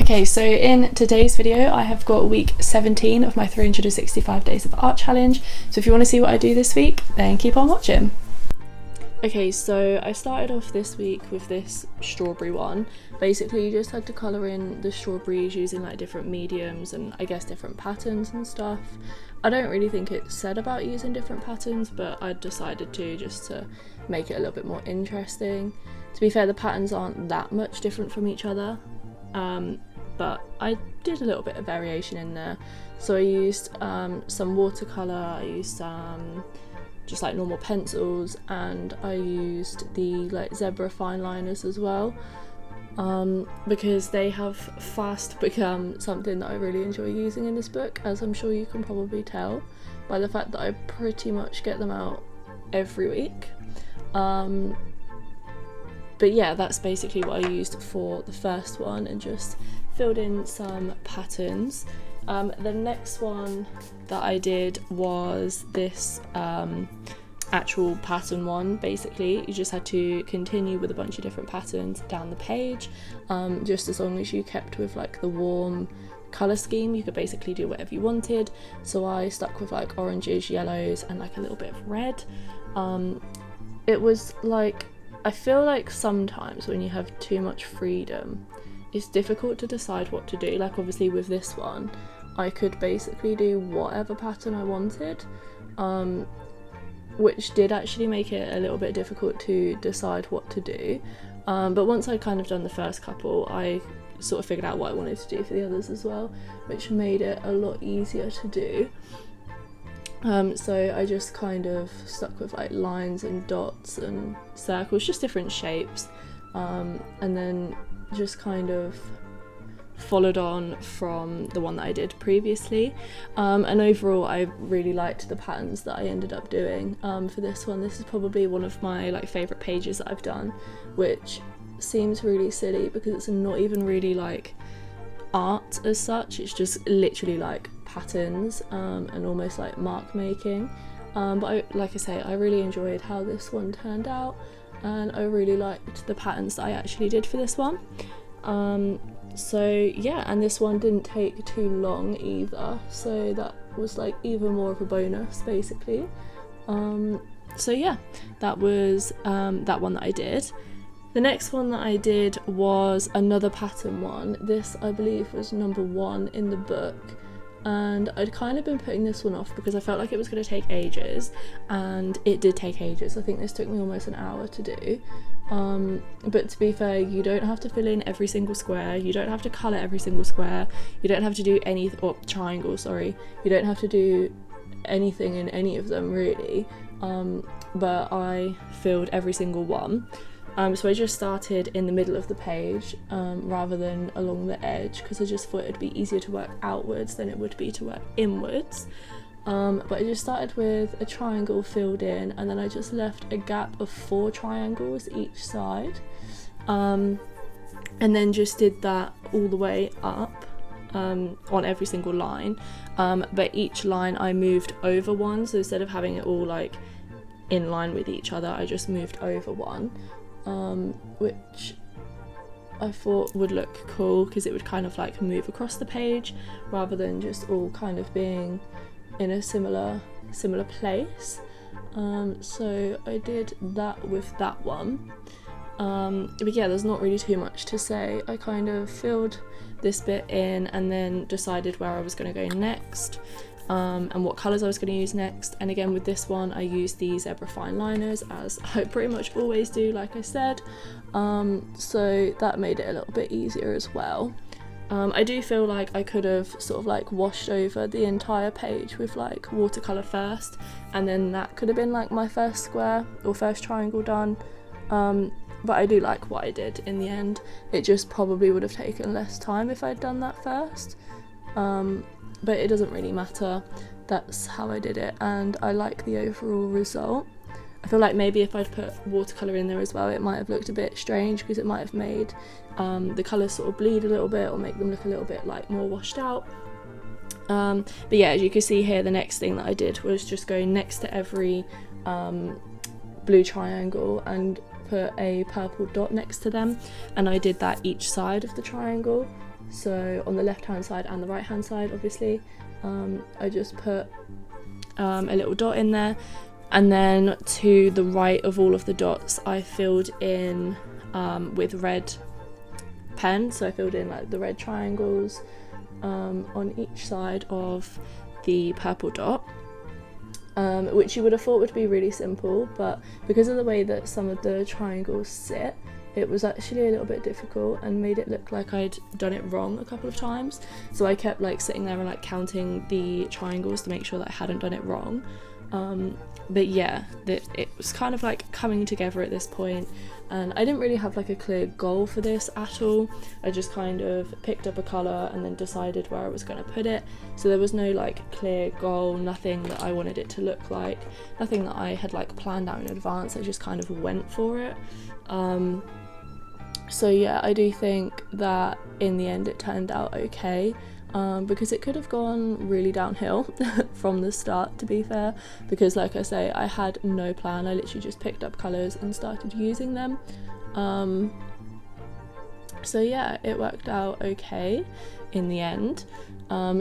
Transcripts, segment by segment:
Okay, so in today's video I have got week 17 of my 365 days of art challenge, so if you want to see what I do this week then keep on watching. Okay, so I started off this week with this strawberry one. Basically you just had to colour in the strawberries using like different mediums and I guess different patterns and stuff. I don't really think it said about using different patterns, but I decided to just to make it a little bit more interesting. To be fair, the patterns aren't that much different from each other. But I did a little bit of variation in there. So I used some watercolour, I used just like normal pencils, and I used the like zebra fine liners as well, because they have fast become something that I really enjoy using in this book, as I'm sure you can probably tell by the fact that I pretty much get them out every week. But yeah, that's basically what I used for the first one and just filled in some patterns. The next one that I did was this actual pattern one. Basically you just had to continue with a bunch of different patterns down the page, just as long as you kept with like the warm colour scheme. You could basically do whatever you wanted, so I stuck with like oranges, yellows and like a little bit of red. It was like, I feel like sometimes when you have too much freedom it's difficult to decide what to do. Like obviously with this one I could basically do whatever pattern I wanted, which did actually make it a little bit difficult to decide what to do, but once I'd kind of done the first couple I sort of figured out what I wanted to do for the others as well, which made it a lot easier to do. So I just kind of stuck with like lines and dots and circles, just different shapes, and then just kind of followed on from the one that I did previously, and overall I really liked the patterns that I ended up doing for this one. This is probably one of my like favourite pages that I've done, which seems really silly because it's not even really like art as such, it's just literally like patterns and almost like mark making, but like I say, I really enjoyed how this one turned out and I really liked the patterns that I actually did for this one. So yeah, and this one didn't take too long either, so that was like even more of a bonus basically. So yeah, that was that one that I did. The next one that I did was another pattern one. This I believe was number 1 in the book, and I'd kind of been putting this one off because I felt like it was going to take ages, and it did take ages. I think this took me almost an hour to do, but to be fair, you don't have to fill in every single square, you don't have to colour every single square, you don't have to do any, or triangle, sorry, you don't have to do anything in any of them really, but I filled every single one. So I just started in the middle of the page rather than along the edge, because I just thought it'd be easier to work outwards than it would be to work inwards. But I just started with a triangle filled in, and then I just left a gap of 4 triangles each side, and then just did that all the way up on every single line, but each line I moved over one, so instead of having it all like in line with each other I just moved over one, which I thought would look cool because it would kind of like move across the page rather than just all kind of being in a similar place. So I did that with that one, but yeah, there's not really too much to say. I kind of filled this bit in and then decided where I was going to go next, and what colours I was going to use next. And again with this one I used the zebra fine liners, as I pretty much always do, like I said, so that made it a little bit easier as well. I do feel like I could have sort of like washed over the entire page with like watercolour first, and then that could have been like my first square or first triangle done, but I do like what I did in the end. It just probably would have taken less time if I'd done that first, but it doesn't really matter, that's how I did it and I like the overall result. I feel like maybe if I'd put watercolour in there as well it might have looked a bit strange, because it might have made the colours sort of bleed a little bit or make them look a little bit like more washed out. But yeah, as you can see here, the next thing that I did was just go next to every blue triangle and put a purple dot next to them, and I did that each side of the triangle. So on the left hand side and the right hand side, obviously, I just put a little dot in there, and then to the right of all of the dots I filled in with red pen. So I filled in like the red triangles on each side of the purple dot, which you would have thought would be really simple, but because of the way that some of the triangles sit, it was actually a little bit difficult and made it look like I'd done it wrong a couple of times. So I kept like sitting there and like counting the triangles to make sure that I hadn't done it wrong. But yeah, it was kind of like coming together at this point, and I didn't really have like a clear goal for this at all. I just kind of picked up a colour and then decided where I was going to put it. So there was no like clear goal, nothing that I wanted it to look like, nothing that I had like planned out in advance. I just kind of went for it. So yeah, I do think that in the end it turned out okay. Because it could have gone really downhill from the start, to be fair, because like I say, I had no plan. I literally just picked up colours and started using them. So yeah, it worked out okay in the end,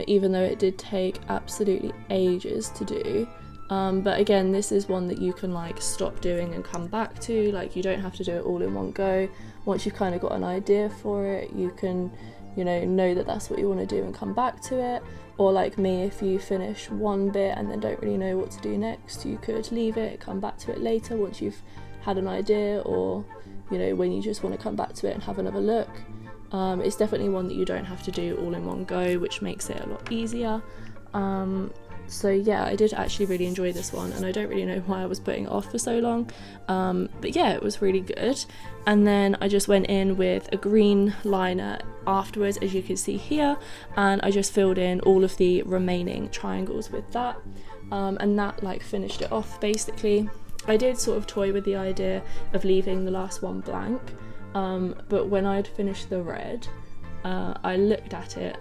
even though it did take absolutely ages to do. But again, this is one that you can like stop doing and come back to. Like, you don't have to do it all in one go. Once you've kind of got an idea for it, you can know that that's what you want to do and come back to it. Or like me, if you finish one bit and then don't really know what to do next, you could leave it, come back to it later once you've had an idea, or when you just want to come back to it and have another look. It's definitely one that you don't have to do all in one go, which makes it a lot easier. So yeah, I did actually really enjoy this one, and I don't really know why I was putting it off for so long, but yeah, it was really good. And then I just went in with a green liner afterwards, as you can see here, and I just filled in all of the remaining triangles with that, and that like finished it off basically. I did sort of toy with the idea of leaving the last one blank, but when I'd finished the red, I looked at it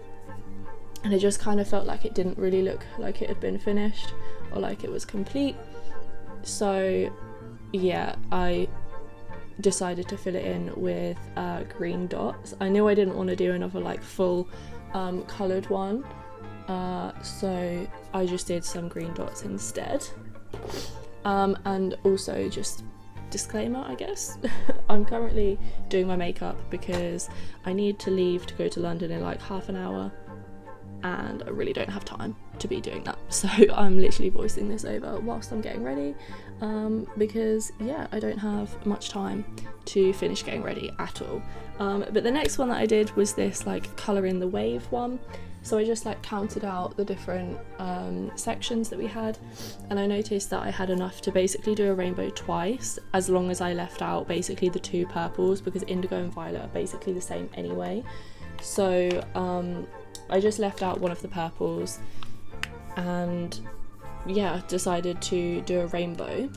and it just kind of felt like it didn't really look like it had been finished or like it was complete. So yeah, I decided to fill it in with green dots. I knew I didn't want to do another like full coloured one, so I just did some green dots instead. And also, just disclaimer, I guess, I'm currently doing my makeup because I need to leave to go to London in like half an hour, and I really don't have time to be doing that, so I'm literally voicing this over whilst I'm getting ready, because yeah, I don't have much time to finish getting ready at all. But the next one that I did was this like colour in the wave one. So I just like counted out the different sections that we had, and I noticed that I had enough to basically do a rainbow twice, as long as I left out basically the two purples, because indigo and violet are basically the same anyway. So I just left out one of the purples and yeah, decided to do a rainbow.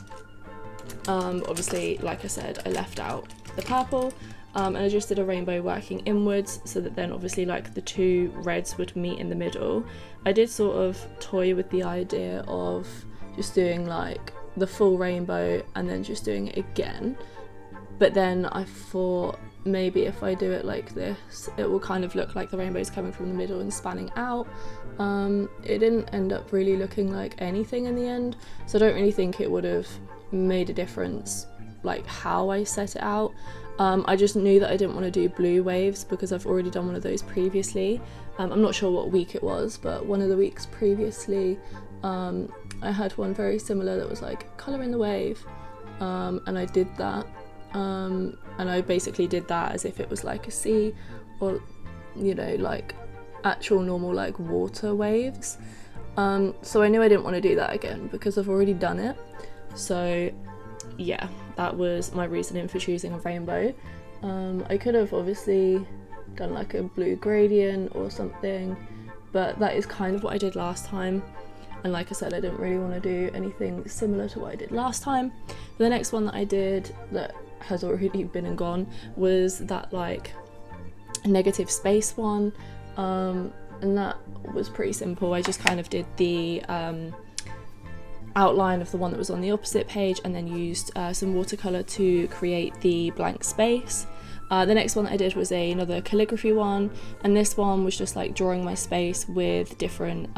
Obviously, like I said, I left out the purple, and I just did a rainbow working inwards, so that then obviously like the two reds would meet in the middle. I did sort of toy with the idea of just doing like the full rainbow and then just doing it again, but then I thought maybe if I do it like this, it will kind of look like the rainbow's coming from the middle and spanning out. It didn't end up really looking like anything in the end, so I don't really think it would have made a difference like how I set it out. I just knew that I didn't want to do blue waves because I've already done one of those previously. I'm not sure what week it was, but one of the weeks previously I had one very similar that was like colour in the wave, and I did that. And I basically did that as if it was like a sea, or like actual normal like water waves. So I knew I didn't want to do that again because I've already done it. So yeah, that was my reasoning for choosing a rainbow. I could have obviously done like a blue gradient or something, but that is kind of what I did last time, and like I said, I didn't really want to do anything similar to what I did last time. The next one that I did that has already been and gone was that like negative space one, and that was pretty simple. I just kind of did the outline of the one that was on the opposite page and then used some watercolour to create the blank space. The next one that I did was another calligraphy one, and this one was just like drawing my space with different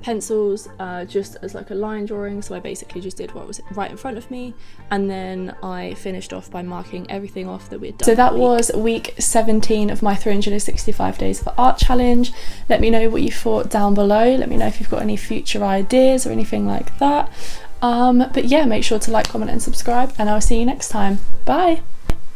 pencils, just as like a line drawing. So I basically just did what was right in front of me, and then I finished off by marking everything off that we had done. So that was week 17 of my 365 days for art challenge. Let me know what you thought down below. Let me know if you've got any future ideas or anything like that. But yeah, make sure to like, comment and subscribe, and I'll see you next time. Bye.